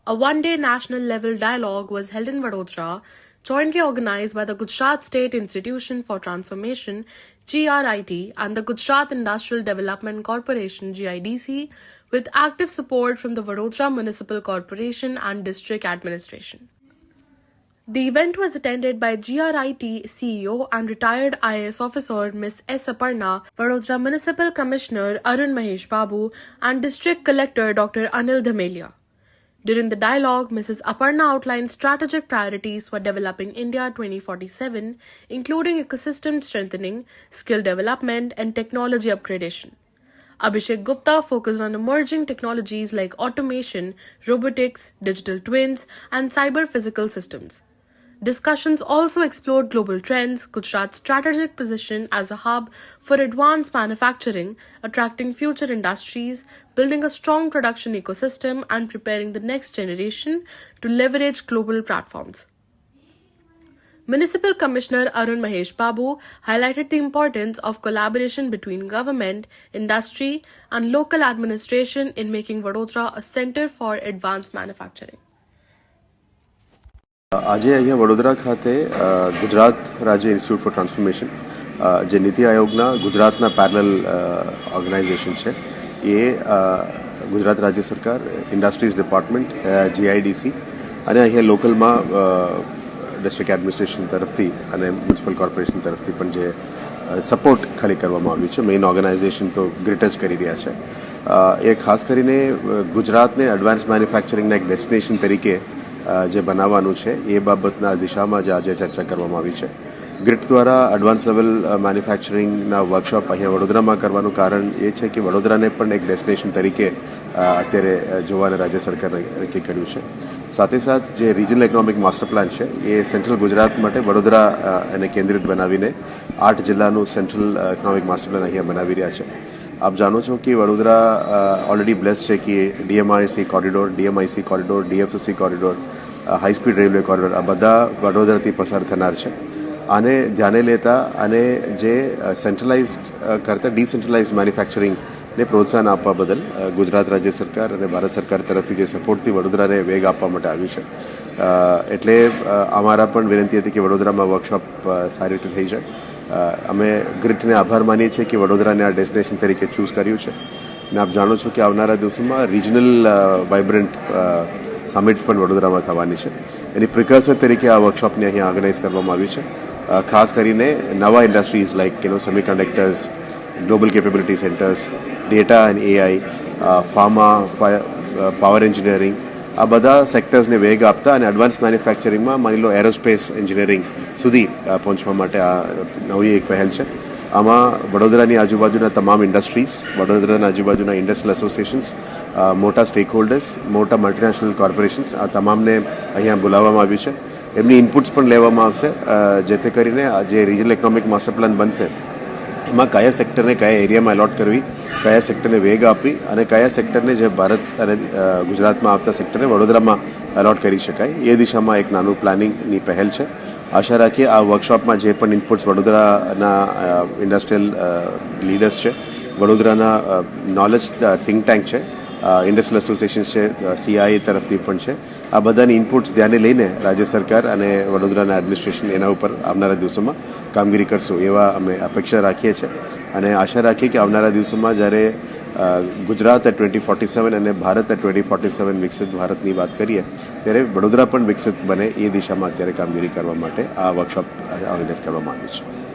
A one-day national-level dialogue was held in Vadodara, jointly organized by the Gujarat State Institution for Transformation (GRIT) and the Gujarat Industrial Development Corporation (GIDC), with active support from the Vadodara Municipal Corporation and District Administration. The event was attended by GRIT CEO and retired IAS officer Ms. S. Aparna, Vadodara Municipal Commissioner Arun Mahesh Babu, and District Collector Dr. Anil Dhamelia. During the dialogue, Mrs. Aparna outlined strategic priorities for developing India 2047, including ecosystem strengthening, skill development, and technology upgradation. Abhishek Gupta focused on emerging technologies like automation, robotics, digital twins, and cyber-physical systems. Discussions also explored global trends, Gujarat's strategic position as a hub for advanced manufacturing, attracting future industries, building a strong production ecosystem, and preparing the next generation to leverage global platforms. Municipal Commissioner Arun Mahesh Babu highlighted the importance of collaboration between government, industry, and local administration in making Vadodara a center for advanced manufacturing. આજે અહીંયા વડોદરા ખાતે ગુજરાત રાજ્ય institute four transformation જે નીતિ આયોગના ગુજરાતના parallel organisation છે એ ગુજરાત રાજ્ય સરકાર ઇન્ડસ્ટ્રીઝ ડિપાર્ટમેન્ટ GIDC અને અહીંયા લોકલમાં ડિસ્ટ્રિક્ટ એડમિનિસ્ટ્રેશન તરફથી અને મ્યુનિસિપલ કોર્પોરેશન તરફથી પણ જે સપોર્ટ ખાલી કરવામાં આવ્યું છે. મેઇન ઓર્ગેનાઇઝેશન તો ગ્રેટ જ કરી રહ્યા છે. એ ખાસ કરીને ગુજરાતને એડવાન્સ મેન્યુફેક્ચરિંગના એક ડેસ્ટિનેશન તરીકે જે બનાવવાનું છે એ બાબતના દિશામાં જ આજે ચર્ચા કરવામાં આવી છે. ગ્રીટ દ્વારા એડવાન્સ લેવલ મેન્યુફેક્ચરિંગના વર્કશોપ અહીંયા વડોદરામાં કરવાનું કારણ એ છે કે વડોદરાને પણ એક ડેસ્ટિનેશન તરીકે અત્યારે જોવાને રાજ્ય સરકારે નક્કી કર્યું છે. સાથે સાથ જે રિજનલ ઇકોનોમિક માસ્ટર પ્લાન છે એ સેન્ટ્રલ ગુજરાત માટે વડોદરા એને કેન્દ્રિત બનાવીને 8 જિલ્લાનું સેન્ટ્રલ ઇકોનોમિક માસ્ટર પ્લાન અહીંયા બનાવી રહ્યા છે. આપ જાણો છો કે વડોદરા ઓલરેડી બ્લેસ્ડ છે કે DMIC corridor, DMIC corridor, DFCC corridor, high speed railway corridor આ બધા વડોદરાથી પસાર થનાર છે. આને ધ્યાને લેતા અને જે સેન્ટ્રલાઇઝડ કરતાં ડિસેન્ટ્રલાઇઝડ મેન્યુફેક્ચરિંગને પ્રોત્સાહન આપવા બદલ ગુજરાત રાજ્ય સરકાર અને ભારત સરકાર તરફથી જે સપોર્ટથી વડોદરાને વેગ આપવા માટે આવ્યું છે. એટલે અમારા પણ વિનંતી હતી કે વડોદરામાં વર્કશોપ સારી રીતે થઈ જાય. અમે ગ્રીટને આભાર માનીએ છીએ કે વડોદરાને આ ડેસ્ટિનેશન તરીકે ચૂઝ કર્યું છે. અને આપ જાણો છો કે આવનારા દિવસોમાં રિજનલ વાઇબ્રન્ટ સમિટ પણ વડોદરામાં થવાની છે. એની પ્રિકર્સર તરીકે આ વર્કશોપને અહીંયા ઓર્ગેનાઇઝ કરવામાં આવ્યું છે. ખાસ કરીને નવા industries like semiconductors, global capability centres, data and AI, pharma, power engineering આ બધા સેક્ટર્સને વેગ આપતા અને એડવાન્સ મેન્યુફેક્ચરિંગમાં માની લો એરોસ્પેસ એન્જિનિયરિંગ સુધી પહોંચવા માટે આ નવી એક પહેલ છે. આમાં વડોદરાની આજુબાજુના તમામ ઇન્ડસ્ટ્રીઝ, વડોદરાના આજુબાજુના ઇન્ડસ્ટ્રીયલ એસોસિએશન્સ, મોટા સ્ટેક હોલ્ડર્સ, મોટા મલ્ટીનેશનલ કોર્પોરેશન્સ આ તમામને અહીંયા બોલાવવામાં આવ્યું છે. એમની ઇનપુટ્સ પણ લેવામાં આવશે જેથી કરીને જે રિજનલ ઇકોનોમિક માસ્ટર પ્લાન બનશે એમાં કયા સેક્ટરને કયા એરિયામાં એલોટ કરવી, કયા સેક્ટરને વેગ આપવી અને કયા સેક્ટરને જે ભારત અને ગુજરાતમાં આવતા સેક્ટરને વડોદરામાં એલોટ કરી શકાય એ દિશામાં એક નાનું પ્લાનિંગની પહેલ છે. આશા રાખીએ આ વર્કશોપમાં જે પણ ઇનપુટ્સ વડોદરાના ઇન્ડસ્ટ્રીયલ લીડર્સ છે, વડોદરાના નોલેજ થિંક ટેન્ક છે, ઇન્ડસ્ટ્રીયલ એસોસિએશન છે, CII તરફથી પણ છે, આ બધાની ઇનપુટ્સ ધ્યાને લઈને રાજ્ય સરકાર અને વડોદરાના એડમિનિસ્ટ્રેશન એના ઉપર આવનારા દિવસોમાં કામગીરી કરશું એવા અમે અપેક્ષા રાખીએ છીએ. અને આશા રાખીએ કે આવનારા દિવસોમાં જ્યારે ગુજરાત 2047 અને ભારત 2047 વિકસિત ભારતની વાત કરીએ ત્યારે વડોદરા પણ વિકસિત બને એ દિશામાં અત્યારે કામગીરી કરવા માટે આ વર્કશોપ ઓર્ગેનાઇઝ કરવામાં આવ્યું છે.